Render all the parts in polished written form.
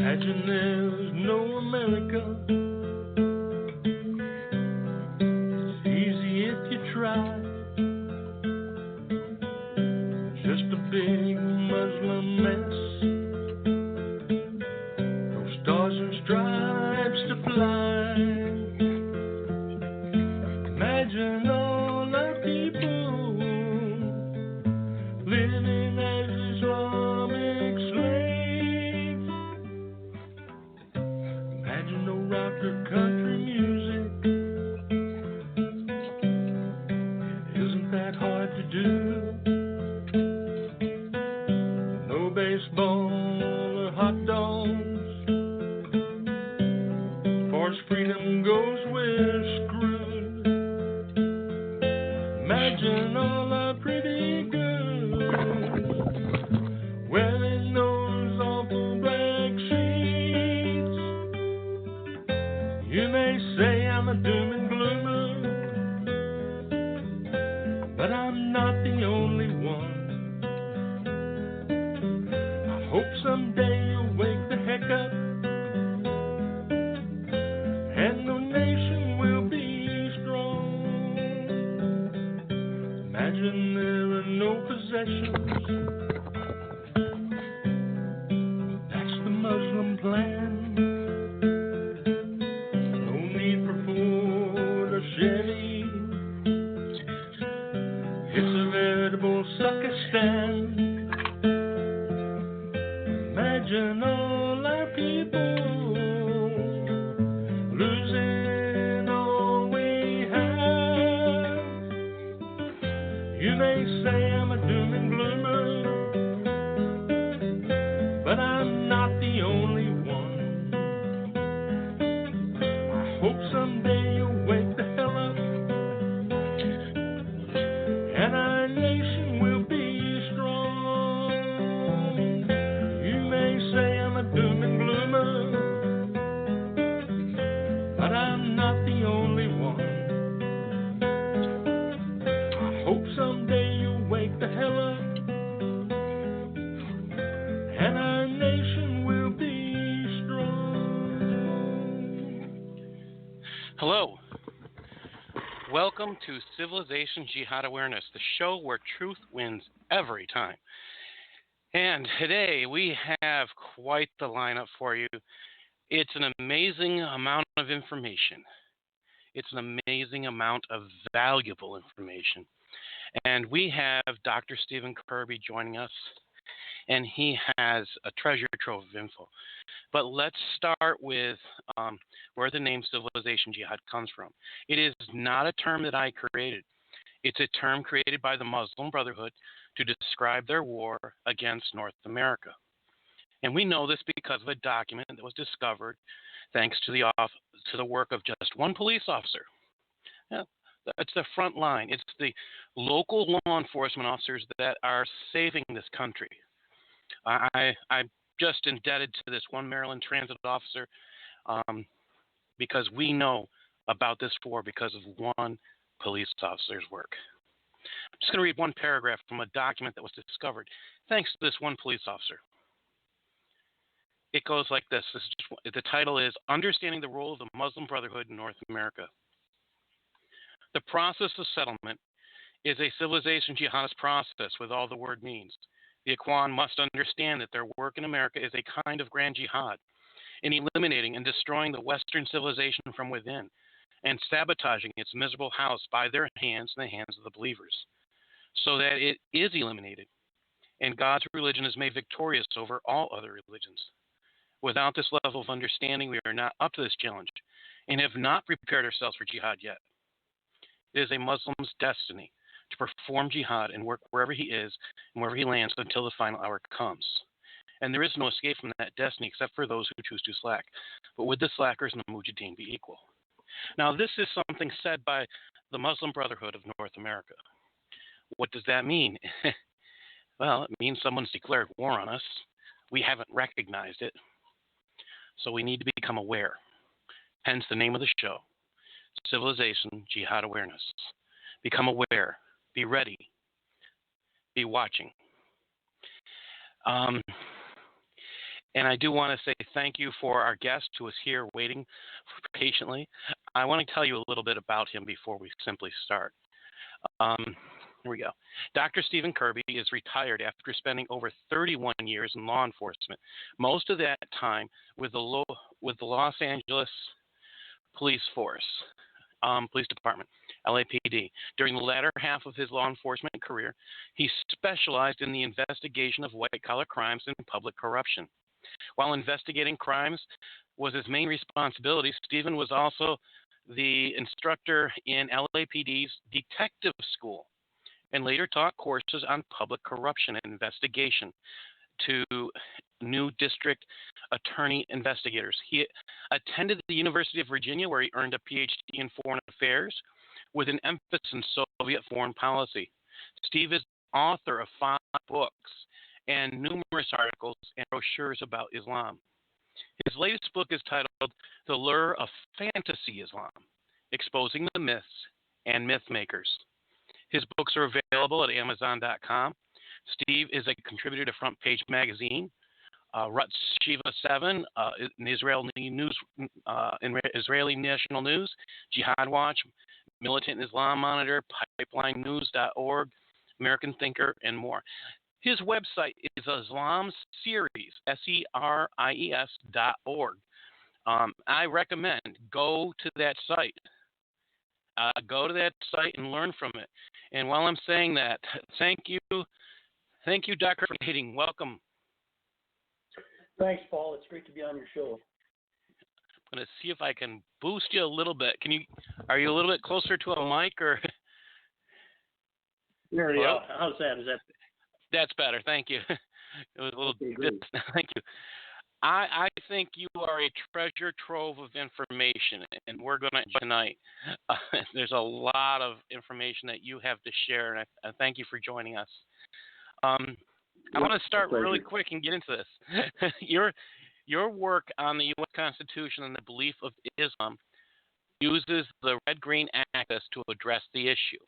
Imagine there's no America. It's easy if you try. Just a big Muslim mess. No stars and stripes to fly. Imagine all our people living as Islamic slaves. Imagine no rock or country music. Isn't that hard to do? No baseball or hot dogs. As far as freedom goes, we're screwed. Imagine all our pretty girls wearing those awful black sheets. You may say I'm a doom and gloomer, but I'm not the only one. I hope someday you'll wake the heck up, and the nation will be strong. Imagine there are no possessions. That's the Muslim plan. No need for Ford or Chevy. It's a veritable Suckistan. Imagine all our people losing all we have. You may say I'm a doom and gloomer, but I'm not the only one. I hope someday you'll wake the hell up, and our nation will be strong. You may say I'm a doom and gloomer, but I'm not the only one. I hope someday you'll wake the hell up, and our nation will be strong. Hello. Welcome to Civilization Jihad Awareness, the show where truth wins every time. And today we have quite the lineup for you. It's an amazing amount of information. It's an amazing amount of valuable information. And we have Dr. Stephen Kirby joining us, and he has a treasure trove of info. But let's start with where the name Civilization Jihad comes from. It is not a term that I created. It's a term created by the Muslim Brotherhood to describe their war against North America. And we know this because of a document that was discovered thanks to the work of just one police officer. Yeah, that's the front line. It's the local law enforcement officers that are saving this country. I'm just indebted to this one Maryland transit officer because we know about this war because of one police officer's work. I'm just going to read one paragraph from a document that was discovered thanks to this one police officer. It goes like this. The title is Understanding the Role of the Muslim Brotherhood in North America. The process of settlement is a civilization jihadist process with all the word means. The Ikhwan must understand that their work in America is a kind of grand jihad in eliminating and destroying the Western civilization from within and sabotaging its miserable house by their hands and the hands of the believers, so that it is eliminated and God's religion is made victorious over all other religions. Without this level of understanding, we are not up to this challenge and have not prepared ourselves for jihad yet. It is a Muslim's destiny to perform jihad and work wherever he is and wherever he lands until the final hour comes. And there is no escape from that destiny except for those who choose to slack. But with the slackers and the mujahideen be equal. Now, this is something said by the Muslim Brotherhood of North America. What does that mean? Well, it means someone's declared war on us. We haven't recognized it. So we need to become aware. Hence the name of the show, Civilization Jihad Awareness. Become aware. Be ready. Be watching. And I do want to say thank you for our guest who is here waiting patiently. I want to tell you a little bit about him before we simply start. Here we go. Dr. Stephen Kirby is retired after spending over 31 years in law enforcement, most of that time with the Los Angeles Police Department, LAPD. During the latter half of his law enforcement career, he specialized in the investigation of white-collar crimes and public corruption. While investigating crimes was his main responsibility, Stephen was also the instructor in LAPD's detective school and later taught courses on public corruption and investigation to new district attorney investigators. He attended the University of Virginia, where he earned a PhD in foreign affairs with an emphasis in Soviet foreign policy. Steve is author of 5 books and numerous articles and brochures about Islam. His latest book is titled The Lure of Fantasy Islam, Exposing the Myths and Myth Makers. His books are available at Amazon.com. Steve is a contributor to Front Page Magazine, Rutz Shiva 7, in Israeli National News, Jihad Watch, Militant Islam Monitor, PipelineNews.org, American Thinker, and more. His website is Islam Series, SERIES.org. I recommend go to that site. Go to that site and learn from it. And while I'm saying that, thank you, Dr. Fading. Welcome. Thanks, Paul. It's great to be on your show. I'm going to see if I can boost you a little bit. Are you a little bit closer to a mic or? There you go. How's that? Is that? That's better. Thank you. It was a little good. Thank you. I think you are a treasure trove of information, and we're going to tonight. There's a lot of information that you have to share, and I thank you for joining us. I want to start really quick and get into this. Your work on the U.S. Constitution and the belief of Islam uses the red-green axis to address the issue.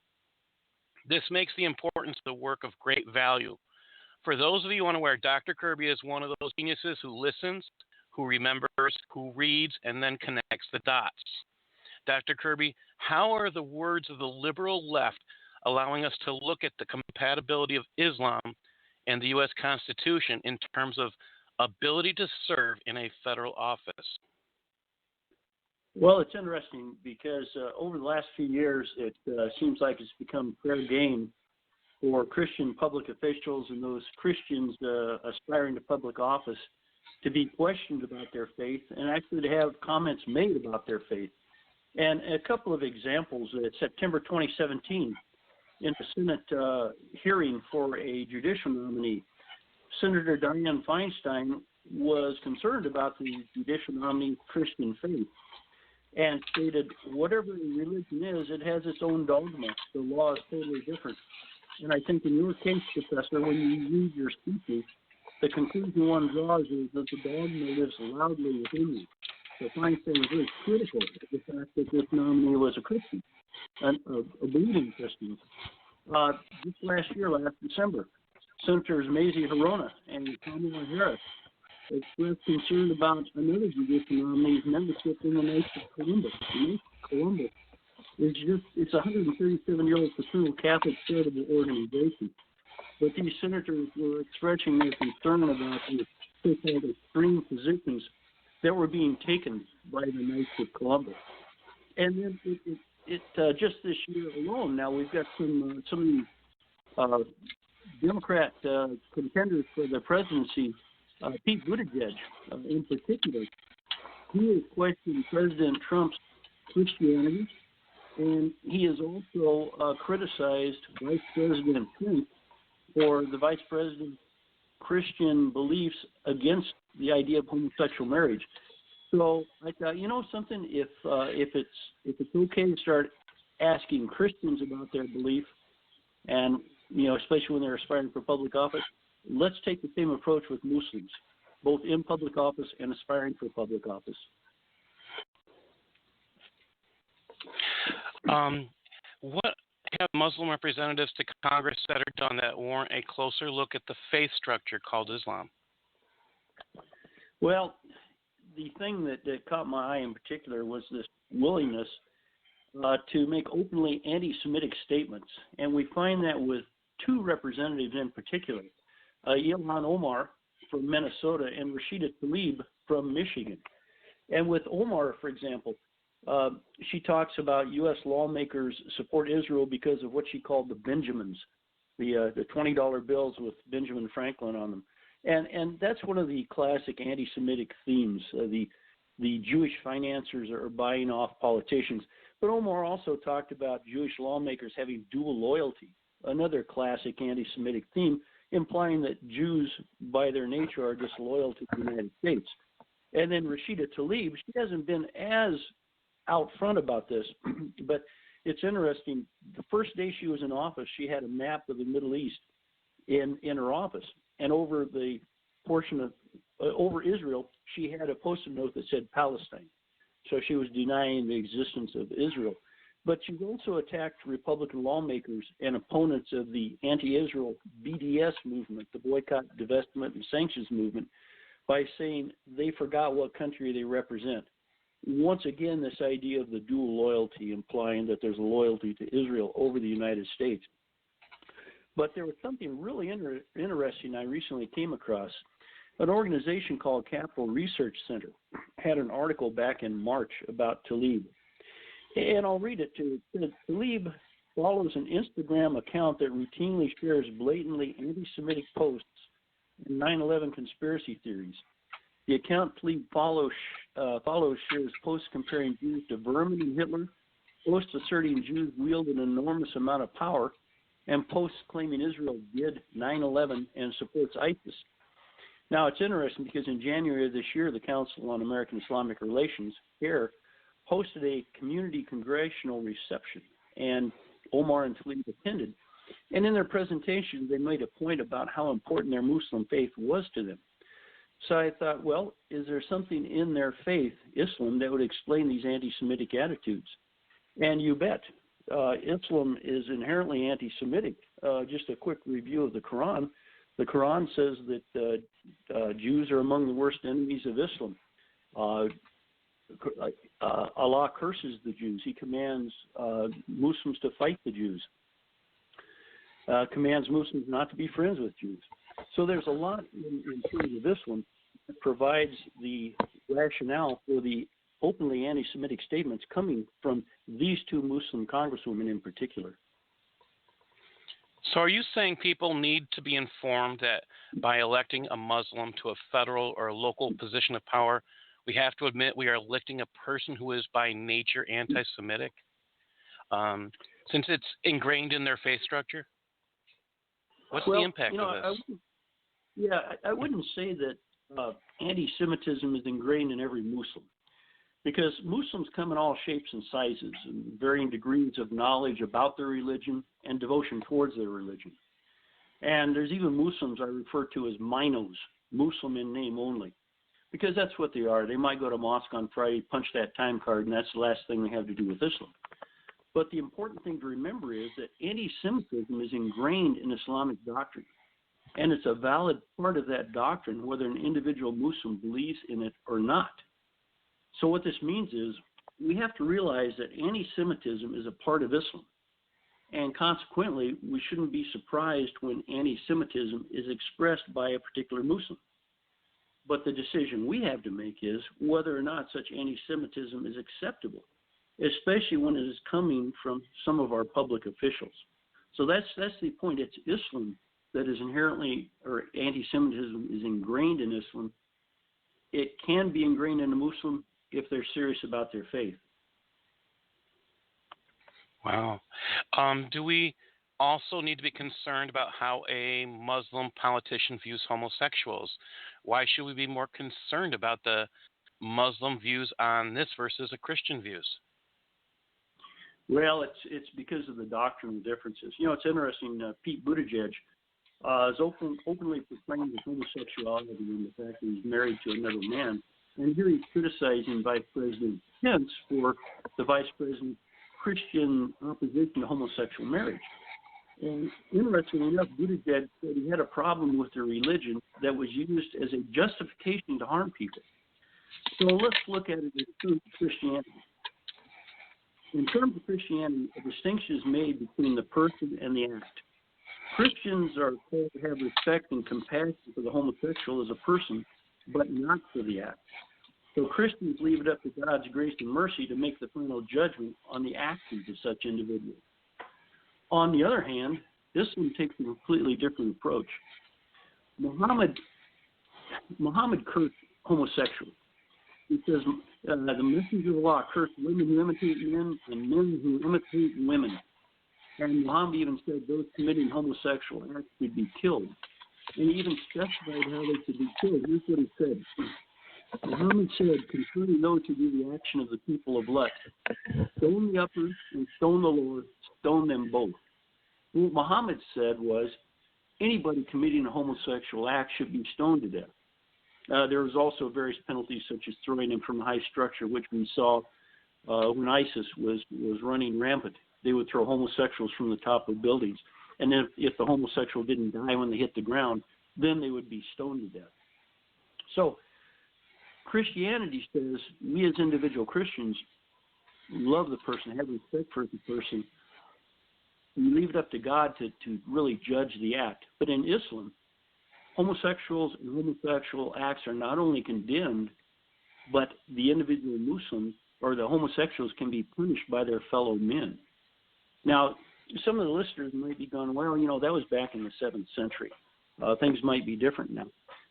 This makes the importance of the work of great value. For those of you unaware, Dr. Kirby is one of those geniuses who listens, who remembers, who reads, and then connects the dots. Dr. Kirby, how are the words of the liberal left allowing us to look at the compatibility of Islam and the U.S. Constitution in terms of ability to serve in a federal office? Well, it's interesting because over the last few years, it seems like it's become fair game for Christian public officials and those Christians aspiring to public office to be questioned about their faith and actually to have comments made about their faith. And a couple of examples, September 2017, in the Senate hearing for a judicial nominee, Senator Dianne Feinstein was concerned about the judicial nominee's Christian faith and stated, whatever religion is, it has its own dogma. The law is totally different. And I think in your case, Professor, when you read your speeches, the conclusion one draws is that the dogma lives loudly within you. So Feinstein was very critical of the fact that this nominee was a Christian, a believing Christian. Just last December, Senators Mazie Hirono and Kamala Harris expressed concern about another judicial nominee's membership in the Knights of Columbus. The Knights of Columbus it's a 137-year-old fraternal Catholic charitable organization. But these senators were expressing their concern about the so-called extreme positions that were being taken by the Knights of Columbus. And then it just this year alone, now we've got some Democrat contenders for the presidency, Pete Buttigieg in particular. He has questioned President Trump's Christianity, and he has also criticized Vice President Pence for the Vice President's Christian beliefs against the idea of homosexual marriage. So I thought, you know something, if it's okay to start asking Christians about their belief, and especially when they're aspiring for public office, let's take the same approach with Muslims, both in public office and aspiring for public office. What have Muslim representatives to Congress that are done that warrant a closer look at the faith structure called Islam? Well, the thing that caught my eye in particular was this willingness to make openly anti-Semitic statements. And we find that with two representatives in particular, Ilhan Omar from Minnesota and Rashida Tlaib from Michigan. And with Omar, for example, she talks about U.S. lawmakers support Israel because of what she called the Benjamins, the $20 bills with Benjamin Franklin on them. And that's one of the classic anti-Semitic themes. The Jewish financiers are buying off politicians. But Omar also talked about Jewish lawmakers having dual loyalty, another classic anti-Semitic theme, implying that Jews, by their nature, are disloyal to the United States. And then Rashida Tlaib, she hasn't been as out front about this, but it's interesting. The first day she was in office, she had a map of the Middle East in her office. And over the portion of over Israel, she had a post-it note that said Palestine. So she was denying the existence of Israel. But she also attacked Republican lawmakers and opponents of the anti-Israel BDS movement, the Boycott, Divestment, and Sanctions movement, by saying they forgot what country they represent. Once again, this idea of the dual loyalty, implying that there's a loyalty to Israel over the United States. But there was something really interesting I recently came across. An organization called Capital Research Center had an article back in March about Tlaib. And I'll read it to you. Tlaib follows an Instagram account that routinely shares blatantly anti-Semitic posts and 9/11 conspiracy theories. The account Tlaib follows shares posts comparing Jews to vermin and Hitler, posts asserting Jews wield an enormous amount of power, and posts claiming Israel did 9/11 and supports ISIS. Now, it's interesting because in January of this year, the Council on American Islamic Relations, CAIR, hosted a community congressional reception, and Omar and Tlaib attended. And in their presentation, they made a point about how important their Muslim faith was to them. So I thought, well, is there something in their faith, Islam, that would explain these anti-Semitic attitudes? And you bet. Islam is inherently anti-Semitic. Just a quick review of the Quran. The Quran says that Jews are among the worst enemies of Islam. Allah curses the Jews. He commands Muslims to fight the Jews. Commands Muslims not to be friends with Jews. So there's a lot in terms of Islam that provides the rationale for the openly anti-Semitic statements coming from these two Muslim congresswomen in particular. So are you saying people need to be informed that by electing a Muslim to a federal or local position of power, we have to admit we are electing a person who is by nature anti-Semitic, since it's ingrained in their faith structure? What's the impact of this? I wouldn't say that anti-Semitism is ingrained in every Muslim, because Muslims come in all shapes and sizes and varying degrees of knowledge about their religion and devotion towards their religion. And there's even Muslims I refer to as minos, Muslim in name only, because that's what they are. They might go to mosque on Friday, punch that time card, and that's the last thing they have to do with Islam. But the important thing to remember is that anti-Semitism is ingrained in Islamic doctrine, and it's a valid part of that doctrine whether an individual Muslim believes in it or not. So what this means is we have to realize that anti-Semitism is a part of Islam, and consequently we shouldn't be surprised when anti-Semitism is expressed by a particular Muslim. But the decision we have to make is whether or not such anti-Semitism is acceptable, especially when it is coming from some of our public officials. So that's the point. It's Islam that is inherently, or anti-Semitism is ingrained in Islam. It can be ingrained in a Muslim if they're serious about their faith. Wow. Do we also need to be concerned about how a Muslim politician views homosexuals? Why should we be more concerned about the Muslim views on this versus the Christian views? Well, it's because of the doctrinal differences. You know, it's interesting. Pete Buttigieg has openly proclaimed his homosexuality and the fact that he's married to another man. And here he's criticizing Vice President Pence for the Vice President's Christian opposition to homosexual marriage. And interestingly enough, Buttigieg said he had a problem with the religion that was used as a justification to harm people. So let's look at it in terms of Christianity. In terms of Christianity, a distinction is made between the person and the act. Christians are told to have respect and compassion for the homosexual as a person, but not for the act. So Christians leave it up to God's grace and mercy to make the final judgment on the actions of such individuals. On the other hand, Islam takes a completely different approach. Muhammad cursed homosexuals. He says, the messenger of Allah cursed women who imitate men and men who imitate women. And Muhammad even said those committing homosexual acts should be killed. And he even specified how they should be killed. Here's what he said. Muhammad said, concerning those who do the action of the people of Lut, stone the upper and stone the lower, stone them both. What Muhammad said was, anybody committing a homosexual act should be stoned to death. There was also various penalties, such as throwing them from a high structure, which we saw when ISIS was running rampant. They would throw homosexuals from the top of buildings. And then if the homosexual didn't die when they hit the ground, then they would be stoned to death. So Christianity says we as individual Christians love the person, have respect for the person. We leave it up to God to really judge the act. But in Islam, homosexuals and homosexual acts are not only condemned, but the individual Muslim or the homosexuals can be punished by their fellow men. Now, some of the listeners might be going, well, that was back in the 7th century. Things might be different now.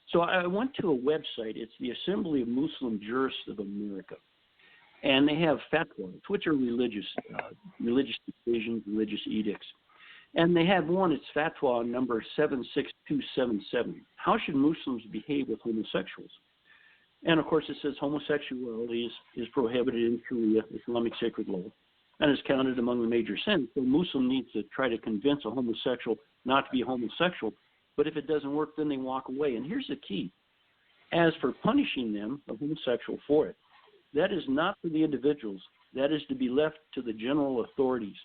So I went to a website. It's the Assembly of Muslim Jurists of America. And they have fatwas, which are religious decisions, religious edicts. And they have one, it's fatwa number 76277. How should Muslims behave with homosexuals? And, of course, it says homosexuality is prohibited in Sharia, Islamic sacred law, and is counted among the major sins. So a Muslim needs to try to convince a homosexual not to be homosexual, but if it doesn't work, then they walk away. And here's the key. As for punishing them, the homosexual, for it, that is not for the individuals. That is to be left to the general authorities.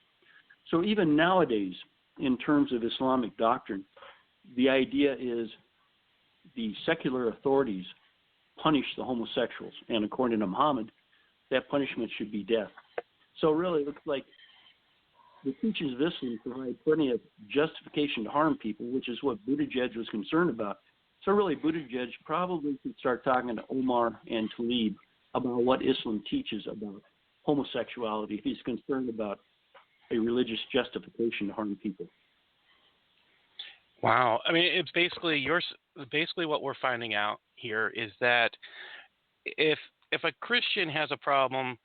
So even nowadays, in terms of Islamic doctrine, the idea is the secular authorities punish the homosexuals. And according to Muhammad, that punishment should be death. So really, it looks like the teachings of Islam provide plenty of justification to harm people, which is what Buttigieg was concerned about. So really, Buttigieg probably could start talking to Omar and Tlaib about what Islam teaches about homosexuality if he's concerned about a religious justification to harm people. Wow. I mean, it's basically what we're finding out here is that if a Christian has a problem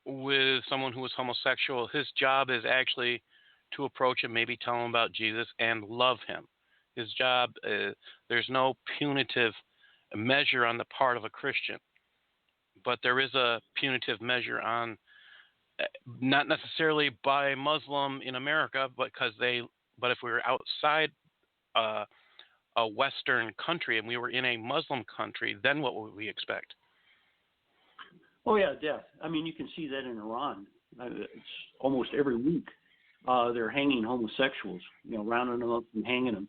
with someone who is homosexual, his job is actually to approach him, maybe tell him about Jesus and love him. His job, there's no punitive measure on the part of a Christian, but there is a punitive measure on, not necessarily by a Muslim in America, but if we were outside a Western country and we were in a Muslim country, then what would we expect? Oh, yeah, death. I mean, you can see that in Iran. It's almost every week they're hanging homosexuals, rounding them up and hanging them.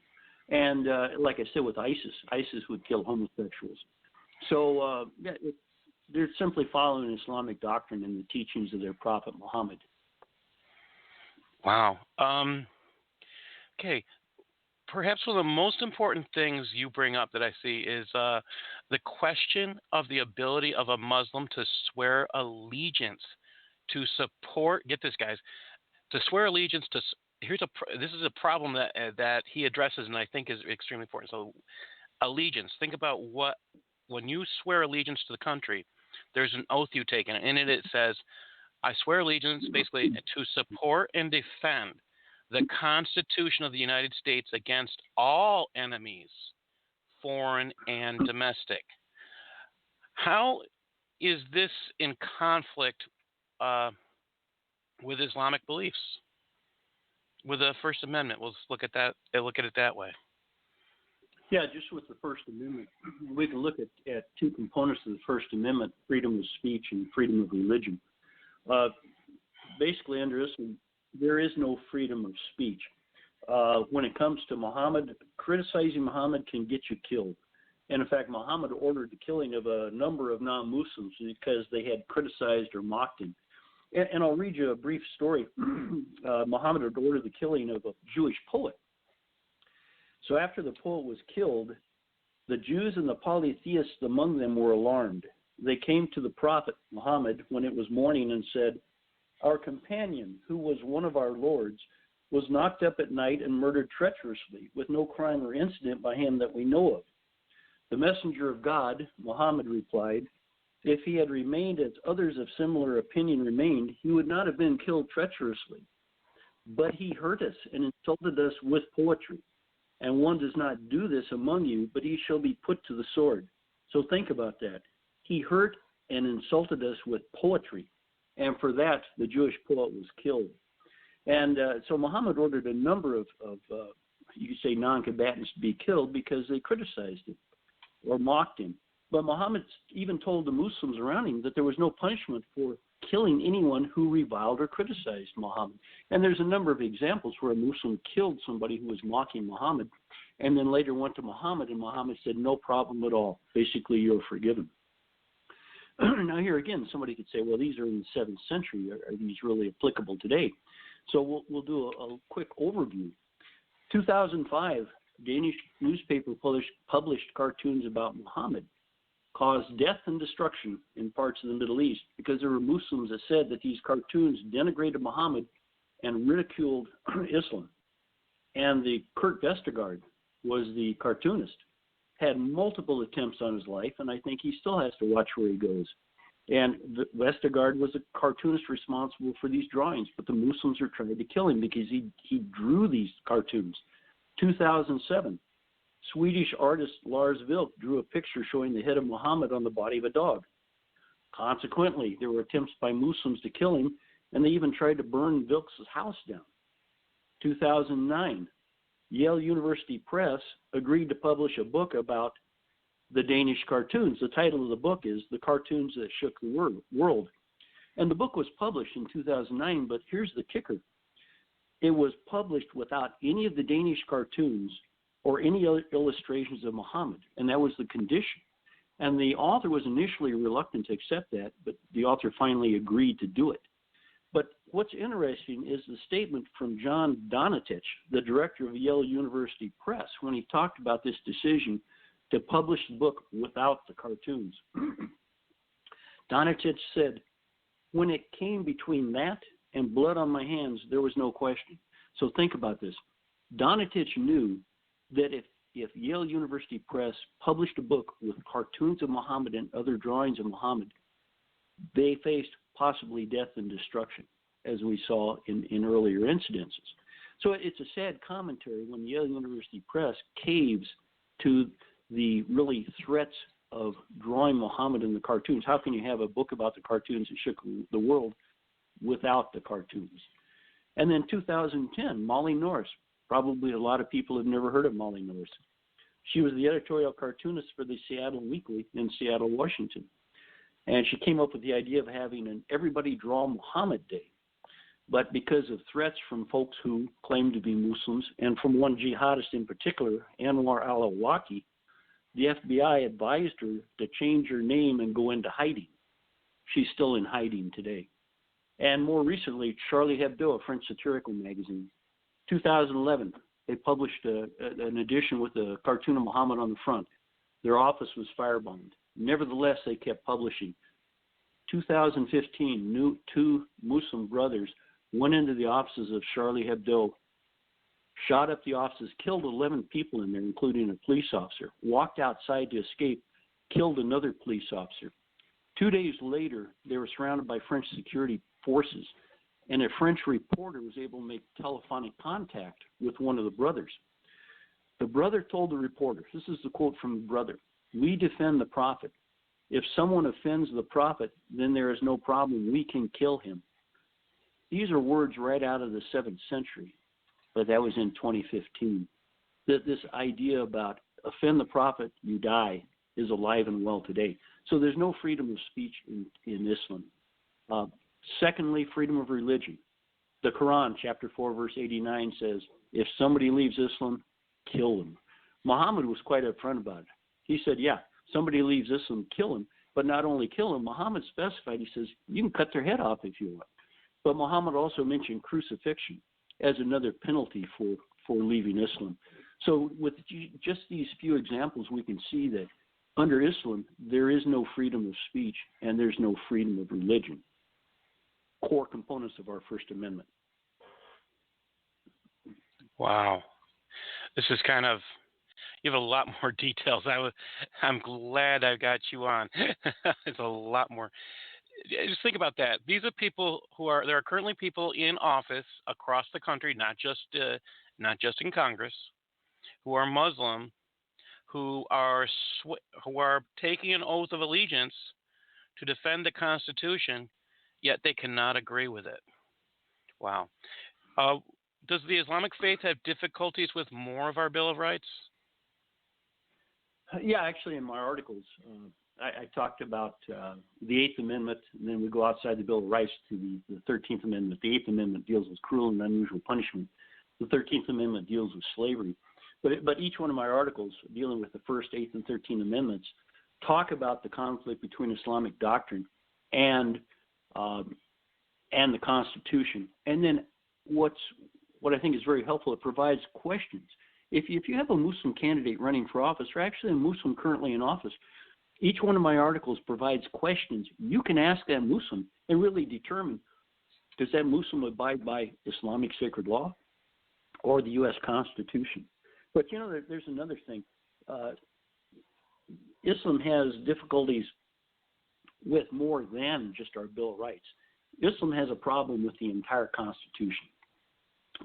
And like I said, with ISIS would kill homosexuals. So they're simply following Islamic doctrine and the teachings of their prophet Muhammad. Wow. Okay. Perhaps one of the most important things you bring up that I see is the question of the ability of a Muslim to swear allegiance to support. Get this, guys, to swear allegiance to. This is a problem that he addresses, and I think is extremely important. So, allegiance. Think about when you swear allegiance to the country, there's an oath you take, and in it says, "I swear allegiance, basically, to support and defend the Constitution of the United States against all enemies, foreign and domestic." How is this in conflict with Islamic beliefs, with the First Amendment? We'll look at that. Look at it that way. Yeah, just with the First Amendment, we can look at two components of the First Amendment: freedom of speech and freedom of religion. Basically, under Islam, there is no freedom of speech. when it comes to Muhammad, criticizing Muhammad can get you killed. And in fact, Muhammad ordered the killing of a number of non-Muslims because they had criticized or mocked him. And I'll read you a brief story. Muhammad had ordered the killing of a Jewish poet. So after the poet was killed, the Jews and the polytheists among them were alarmed. They came to the prophet Muhammad when it was morning and said, "Our companion, who was one of our lords, was knocked up at night and murdered treacherously, with no crime or incident by him that we know of." The messenger of God, Muhammad, replied, "If he had remained as others of similar opinion remained, he would not have been killed treacherously. But he hurt us and insulted us with poetry. And one does not do this among you, but he shall be put to the sword." So think about that. He hurt and insulted us with poetry. And for that, the Jewish poet was killed. And so Muhammad ordered a number of you could say, non-combatants to be killed because they criticized him or mocked him. But Muhammad even told the Muslims around him that there was no punishment for killing anyone who reviled or criticized Muhammad. And there's a number of examples where a Muslim killed somebody who was mocking Muhammad and then later went to Muhammad, and Muhammad said, "No problem at all. Basically, you're forgiven." Now here again, somebody could say, well, these are in the 7th century. Are these really applicable today? So we'll do a quick overview. 2005, Danish newspaper published cartoons about Muhammad caused death and destruction in parts of the Middle East because there were Muslims that said that these cartoons denigrated Muhammad and ridiculed Islam. And the Kurt Vestergaard was the cartoonist, had multiple attempts on his life, and I think he still has to watch where he goes. And Vestergaard was a cartoonist responsible for these drawings, but the Muslims are trying to kill him because he drew these cartoons. 2007, Swedish artist Lars Vilk drew a picture showing the head of Muhammad on the body of a dog. Consequently, there were attempts by Muslims to kill him, and they even tried to burn Vilk's house down. 2009, Yale University Press agreed to publish a book about the Danish cartoons. The title of the book is The Cartoons That Shook the World. And the book was published in 2009, but here's the kicker. It was published without any of the Danish cartoons or any other illustrations of Muhammad, and that was the condition. And the author was initially reluctant to accept that, but the author finally agreed to do it. But what's interesting is the statement from John Donatich, the director of Yale University Press, when he talked about this decision to publish the book without the cartoons. Donatich said, "When it came between that and blood on my hands, there was no question." So think about this. Donatich knew that if Yale University Press published a book with cartoons of Muhammad and other drawings of Muhammad, they faced possibly death and destruction, as we saw in earlier incidences. So it's a sad commentary when Yale University Press caves to the really threats of drawing Muhammad in the cartoons. How can you have a book about the cartoons that shook the world without the cartoons? And then 2010, Molly Norris. Probably a lot of people have never heard of Molly Norris. She was the editorial cartoonist for the Seattle Weekly in Seattle, Washington. And she came up with the idea of having an Everybody Draw Muhammad Day. But because of threats from folks who claim to be Muslims, and from one jihadist in particular, Anwar al-Awlaki, the FBI advised her to change her name and go into hiding. She's still in hiding today. And more recently, Charlie Hebdo, a French satirical magazine, 2011, they published an edition with a cartoon of Muhammad on the front. Their office was firebombed. Nevertheless, they kept publishing. 2015, two Muslim brothers went into the offices of Charlie Hebdo, shot up the offices, killed 11 people in there, including a police officer, walked outside to escape, killed another police officer. 2 days later, they were surrounded by French security forces, and a French reporter was able to make telephonic contact with one of the brothers. The brother told the reporter, this is the quote from the brother, "We defend the prophet. If someone offends the prophet, then there is no problem. We can kill him." These are words right out of the 7th century, but that was in 2015. This idea about offend the prophet, you die, is alive and well today. So there's no freedom of speech in Islam. Secondly, freedom of religion. The Quran, chapter 4, verse 89 says, if somebody leaves Islam, kill them. Muhammad was quite upfront about it. He said, yeah, somebody leaves Islam, kill him. But not only kill him, Muhammad specified, he says, you can cut their head off if you want. But Muhammad also mentioned crucifixion as another penalty for leaving Islam. So with just these few examples, we can see that under Islam, there is no freedom of speech and there's no freedom of religion. Core components of our First Amendment. Wow. This is kind of, you have a lot more details. I'm glad I got you on. It's a lot more. Just think about that. These are people there are currently people in office across the country, not just in Congress, who are Muslim, who are taking an oath of allegiance to defend the Constitution, yet they cannot agree with it. Wow. Does the Islamic faith have difficulties with more of our Bill of Rights? Yeah, actually, in my articles, I talked about the Eighth Amendment, and then we go outside the Bill of Rights to the 13th Amendment. The Eighth Amendment deals with cruel and unusual punishment. The 13th Amendment deals with slavery. But each one of my articles dealing with the First, Eighth, and 13th Amendments talk about the conflict between Islamic doctrine and the Constitution. And then what I think is very helpful, it provides questions. If you have a Muslim candidate running for office, or actually a Muslim currently in office, each one of my articles provides questions you can ask that Muslim and really determine, does that Muslim abide by Islamic sacred law or the U.S. Constitution? But, there's another thing. Islam has difficulties with more than just our Bill of Rights. Islam has a problem with the entire Constitution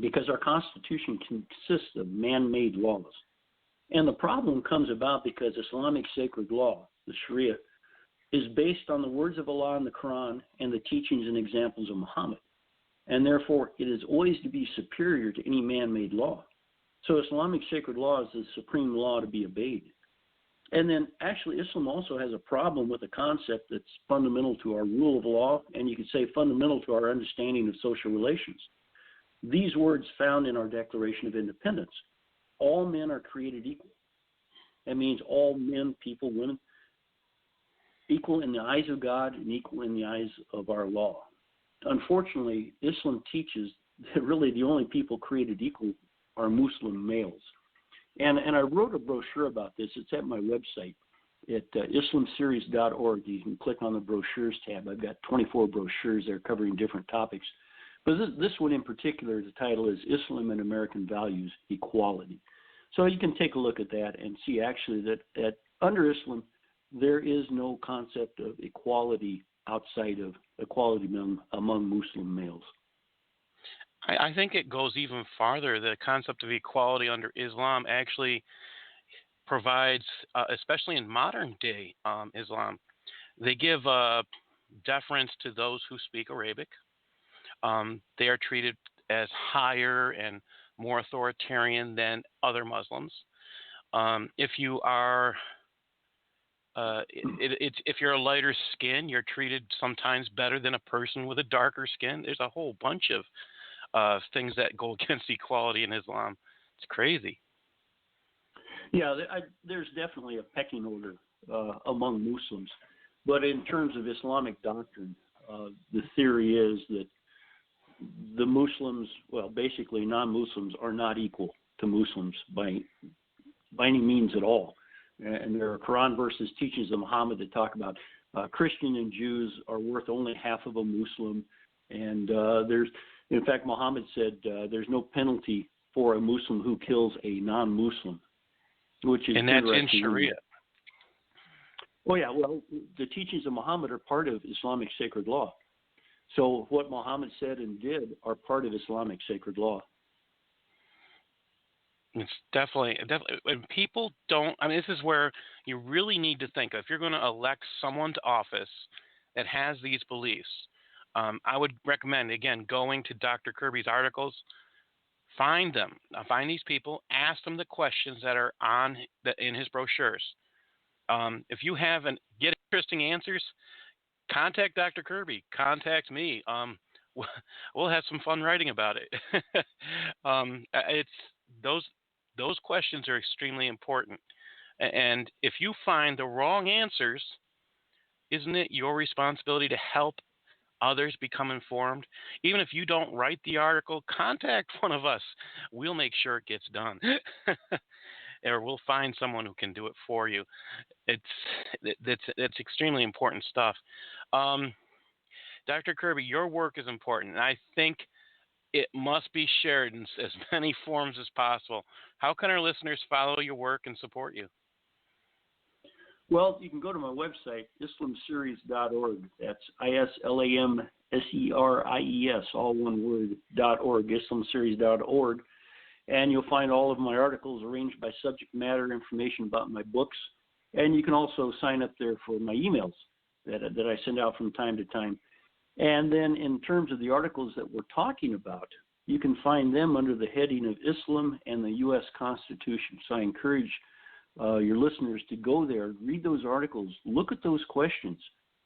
because our Constitution consists of man-made laws. And the problem comes about because Islamic sacred law, the Sharia, is based on the words of Allah in the Quran and the teachings and examples of Muhammad. And therefore, it is always to be superior to any man-made law. So Islamic sacred law is the supreme law to be obeyed. And then actually Islam also has a problem with a concept that's fundamental to our rule of law, and you could say fundamental to our understanding of social relations. These words found in our Declaration of Independence. All men are created equal. That means all men, people, women, equal in the eyes of God and equal in the eyes of our law. Unfortunately, Islam teaches that really the only people created equal are Muslim males. And I wrote a brochure about this. It's at my website at islamseries.org. You can click on the brochures tab. I've got 24 brochures there covering different topics. But this one in particular, the title is Islam and American Values, Equality. So you can take a look at that and see actually that under Islam, there is no concept of equality outside of equality among Muslim males. I think it goes even farther. The concept of equality under Islam actually provides, especially in modern day Islam, they give deference to those who speak Arabic. They are treated as higher and more authoritarian than other Muslims. If you are if you're a lighter skin, you're treated sometimes better than a person with a darker skin. There's a whole bunch of things that go against equality in Islam. It's crazy. Yeah, there's definitely a pecking order among Muslims. But in terms of Islamic doctrine, the theory is that the Muslims, well, basically non-Muslims, are not equal to Muslims by any means at all. And there are Quran verses, teachings of Muhammad that talk about Christian and Jews are worth only half of a Muslim. And in fact, Muhammad said there's no penalty for a Muslim who kills a non-Muslim, which is and that's in Sharia. Oh yeah, well, the teachings of Muhammad are part of Islamic sacred law. So what Muhammad said and did are part of Islamic sacred law. It's definitely, when people don't, I mean, this is where you really need to think of, if you're going to elect someone to office that has these beliefs, I would recommend, again, going to Dr. Kirby's articles, find them, find these people, ask them the questions that are in his brochures. If you get interesting answers, contact Dr. Kirby, contact me. we'll have some fun writing about it. It's those questions are extremely important. And if you find the wrong answers, isn't it your responsibility to help others become informed? Even if you don't write the article, contact one of us. We'll make sure it gets done. Or we'll find someone who can do it for you. That's extremely important stuff. Dr. Kirby, your work is important, and I think it must be shared in as many forms as possible. How can our listeners follow your work and support you? Well, you can go to my website, islamseries.org. That's ISLAMSERIES, all one word, .org, islamseries.org. And you'll find all of my articles arranged by subject matter, information about my books. And you can also sign up there for my emails that I send out from time to time. And then in terms of the articles that we're talking about, you can find them under the heading of Islam and the U.S. Constitution. So I encourage your listeners to go there, read those articles, look at those questions,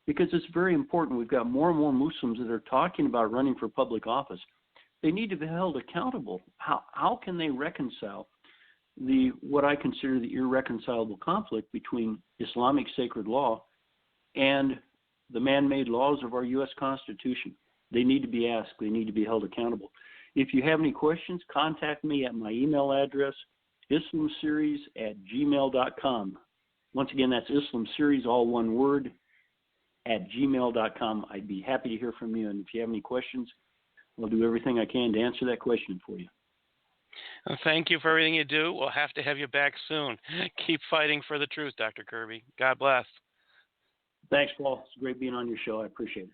because it's very important. We've got more and more Muslims that are talking about running for public office. They need to be held accountable. How can they reconcile what I consider the irreconcilable conflict between Islamic sacred law and the man-made laws of our U.S. Constitution? They need to be asked. They need to be held accountable. If you have any questions, contact me at my email address, islamseries@gmail.com. Once again, that's islamseries, all one word, @gmail.com. I'd be happy to hear from you. And if you have any questions, I'll do everything I can to answer that question for you. Well, thank you for everything you do. We'll have to have you back soon. Keep fighting for the truth, Dr. Kirby. God bless. Thanks, Paul. It's great being on your show. I appreciate it.